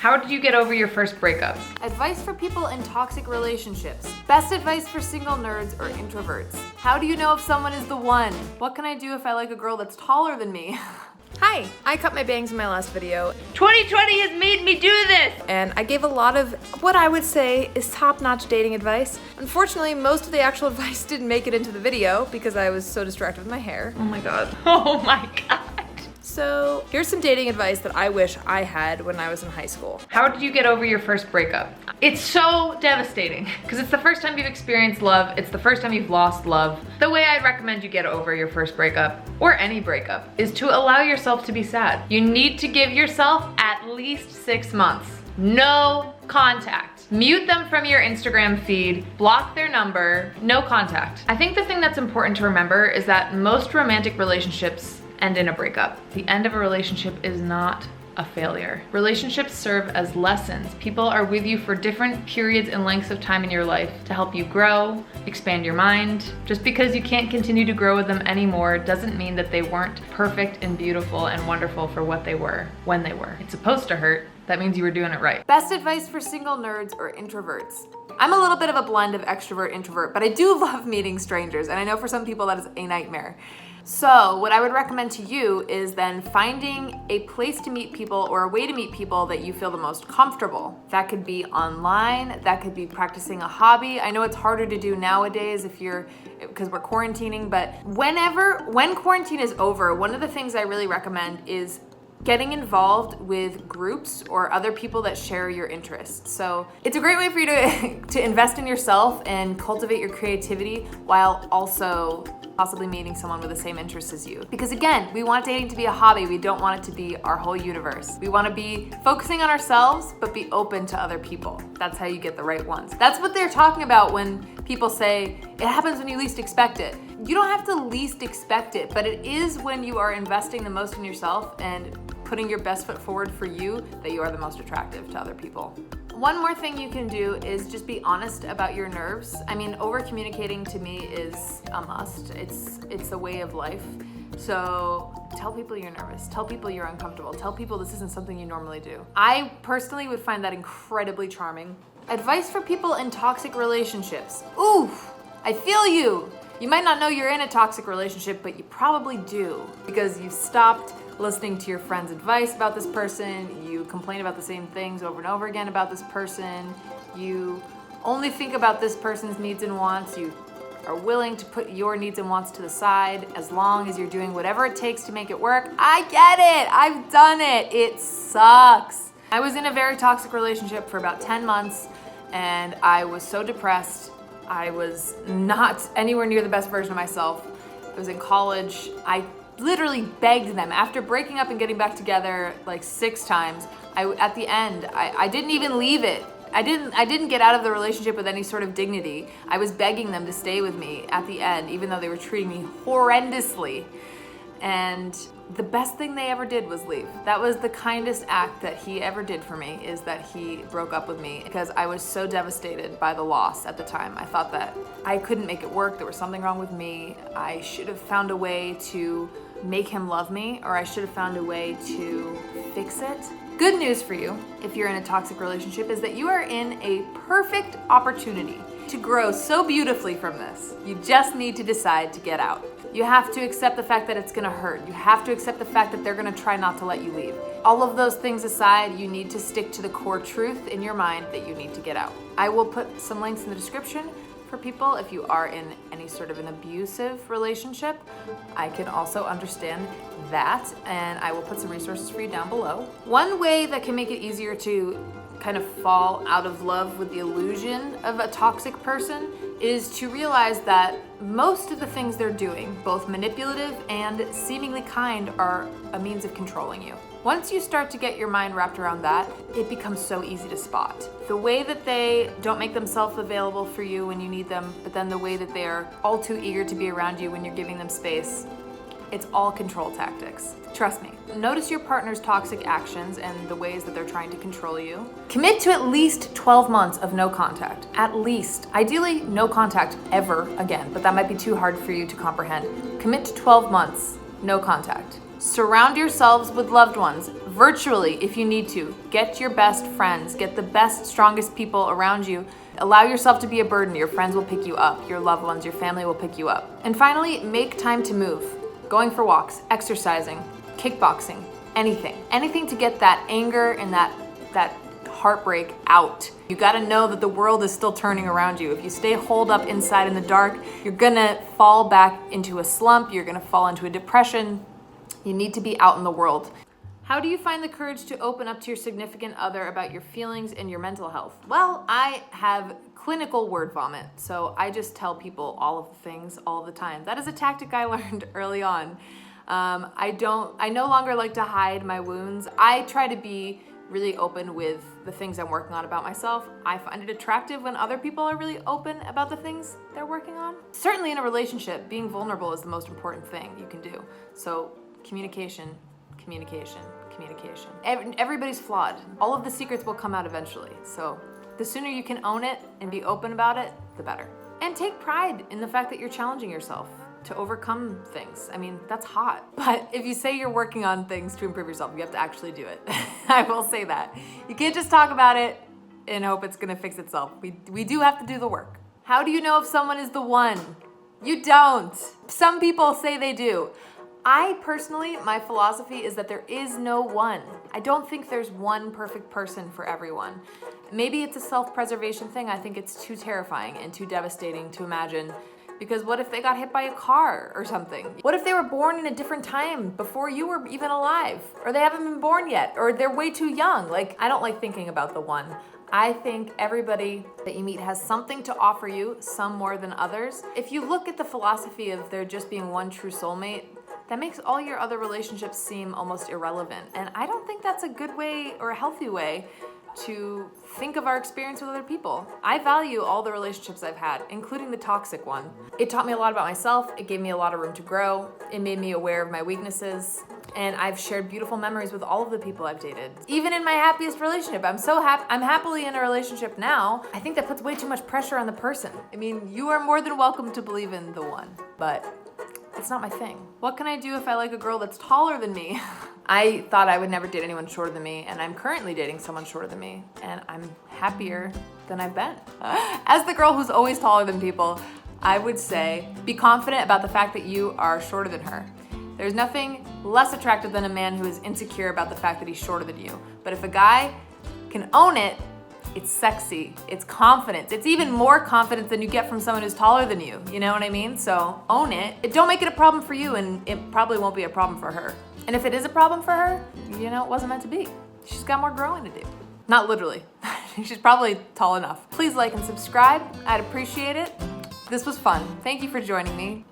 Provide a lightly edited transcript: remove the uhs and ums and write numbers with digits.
How did you get over your first breakup? Advice for people in toxic relationships. Best advice for single nerds or introverts. How do you know if someone is the one? What can I do if I like a girl that's taller than me? Hi, I cut my bangs in my last video. 2020 has made me do this! And I gave a lot of what I would say is top-notch dating advice. Unfortunately, most of the actual advice didn't make it into the video because I was so distracted with my hair. Oh my god. Oh my god. So here's some dating advice that I wish I had when I was in high school. How did you get over your first breakup? It's so devastating because it's the first time you've experienced love. It's the first time you've lost love. The way I'd recommend you get over your first breakup, or any breakup, is to allow yourself to be sad. You need to give yourself at least 6 months. No contact. Mute them from your Instagram feed, block their number, no contact. I think the thing that's important to remember is that most romantic relationships end in a breakup. The end of a relationship is not a failure. Relationships serve as lessons. People are with you for different periods and lengths of time in your life to help you grow, expand your mind. Just because you can't continue to grow with them anymore doesn't mean that they weren't perfect and beautiful and wonderful for what they were when they were. It's supposed to hurt. That means you were doing it right. Best advice for single nerds or introverts. I'm a little bit of a blend of extrovert, introvert, but I do love meeting strangers, and I know for some people that is a nightmare. So what I would recommend to you is then finding a place to meet people or a way to meet people that you feel the most comfortable. That could be online, that could be practicing a hobby. I know it's harder to do nowadays because we're quarantining, but when quarantine is over, one of the things I really recommend is getting involved with groups or other people that share your interests. So it's a great way for you to invest in yourself and cultivate your creativity while also possibly meeting someone with the same interests as you. Because again, we want dating to be a hobby. We don't want it to be our whole universe. We want to be focusing on ourselves, but be open to other people. That's how you get the right ones. That's what they're talking about when people say, it happens when you least expect it. You don't have to least expect it, but it is when you are investing the most in yourself and putting your best foot forward for you that you are the most attractive to other people. One more thing you can do is just be honest about your nerves. I mean, over communicating to me is a must. It's a way of life. So tell people you're nervous. Tell people you're uncomfortable. Tell people this isn't something you normally do. I personally would find that incredibly charming. Advice for people in toxic relationships. Oof, I feel you. You might not know you're in a toxic relationship, but you probably do because you've stopped listening to your friend's advice about this person, you complain about the same things over and over again about this person, you only think about this person's needs and wants, you are willing to put your needs and wants to the side as long as you're doing whatever it takes to make it work. I get it, I've done it, it sucks. I was in a very toxic relationship for about 10 months and I was so depressed. I was not anywhere near the best version of myself. I was in college. I literally begged them after breaking up and getting back together like 6 times. At the end, I didn't even leave it. I didn't get out of the relationship with any sort of dignity. I was begging them to stay with me at the end, even though they were treating me horrendously. And the best thing they ever did was leave. That was the kindest act that he ever did for me, is that he broke up with me because I was so devastated by the loss at the time. I thought that I couldn't make it work. There was something wrong with me. I should have found a way to make him love me, or I should have found a way to fix it. Good news for you, if you're in a toxic relationship, is that you are in a perfect opportunity to grow so beautifully from this. You just need to decide to get out. You have to accept the fact that it's gonna hurt. You have to accept the fact that they're gonna try not to let you leave. All of those things aside, you need to stick to the core truth in your mind that you need to get out. I will put some links in the description for people if you are in any sort of an abusive relationship. I can also understand that, and I will put some resources for you down below. One way that can make it easier to kind of fall out of love with the illusion of a toxic person is to realize that most of the things they're doing, both manipulative and seemingly kind, are a means of controlling you. Once you start to get your mind wrapped around that, it becomes so easy to spot. The way that they don't make themselves available for you when you need them, but then the way that they are all too eager to be around you when you're giving them space, it's all control tactics. Trust me. Notice your partner's toxic actions and the ways that they're trying to control you. Commit to at least 12 months of no contact. At least. Ideally, no contact ever again, but that might be too hard for you to comprehend. Commit to 12 months. no contact. Surround yourselves with loved ones, virtually if you need to. Get your best friends, get the best, strongest people around you. Allow yourself to be a burden. Your friends will pick you up. Your loved ones, your family will pick you up. And finally, make time to move. Going for walks, exercising, kickboxing, anything. Anything to get that anger and that heartbreak out. You gotta know that the world is still turning around you. If you stay holed up inside in the dark, you're gonna fall back into a slump. You're gonna fall into a depression. You need to be out in the world. How do you find the courage to open up to your significant other about your feelings and your mental health? Well, I have clinical word vomit, so I just tell people all of the things all the time. That is a tactic I learned early on. I no longer like to hide my wounds. I try to be really open with the things I'm working on about myself. I find it attractive when other people are really open about the things they're working on. Certainly in a relationship, being vulnerable is the most important thing you can do. So communication. Everybody's flawed. All of the secrets will come out eventually. So the sooner you can own it and be open about it, the better. And take pride in the fact that you're challenging yourself to overcome things. I mean, that's hot. But if you say you're working on things to improve yourself, you have to actually do it. I will say that. You can't just talk about it and hope it's gonna fix itself. We do have to do the work. How do you know if someone is the one? You don't. Some people say they do. I personally, my philosophy is that there is no one. I don't think there's one perfect person for everyone. Maybe it's a self-preservation thing. I think it's too terrifying and too devastating to imagine, because what if they got hit by a car or something? What if they were born in a different time before you were even alive? Or they haven't been born yet, or they're way too young? Like, I don't like thinking about the one. I think everybody that you meet has something to offer you, some more than others. If you look at the philosophy of there just being one true soulmate, that makes all your other relationships seem almost irrelevant. And I don't think that's a good way or a healthy way to think of our experience with other people. I value all the relationships I've had, including the toxic one. It taught me a lot about myself. It gave me a lot of room to grow. It made me aware of my weaknesses. And I've shared beautiful memories with all of the people I've dated. Even in my happiest relationship, I'm happily in a relationship now. I think that puts way too much pressure on the person. I mean, you are more than welcome to believe in the one, but it's not my thing. What can I do if I like a girl that's taller than me? I thought I would never date anyone shorter than me, and I'm currently dating someone shorter than me, and I'm happier than I've been. As the girl who's always taller than people, I would say be confident about the fact that you are shorter than her. There's nothing less attractive than a man who is insecure about the fact that he's shorter than you. But if a guy can own it, it's sexy, it's confidence. It's even more confidence than you get from someone who's taller than you. You know what I mean? So own it. Don't make it a problem for you, and it probably won't be a problem for her. And if it is a problem for her, you know, it wasn't meant to be. She's got more growing to do. Not literally. She's probably tall enough. Please like and subscribe. I'd appreciate it. This was fun. Thank you for joining me.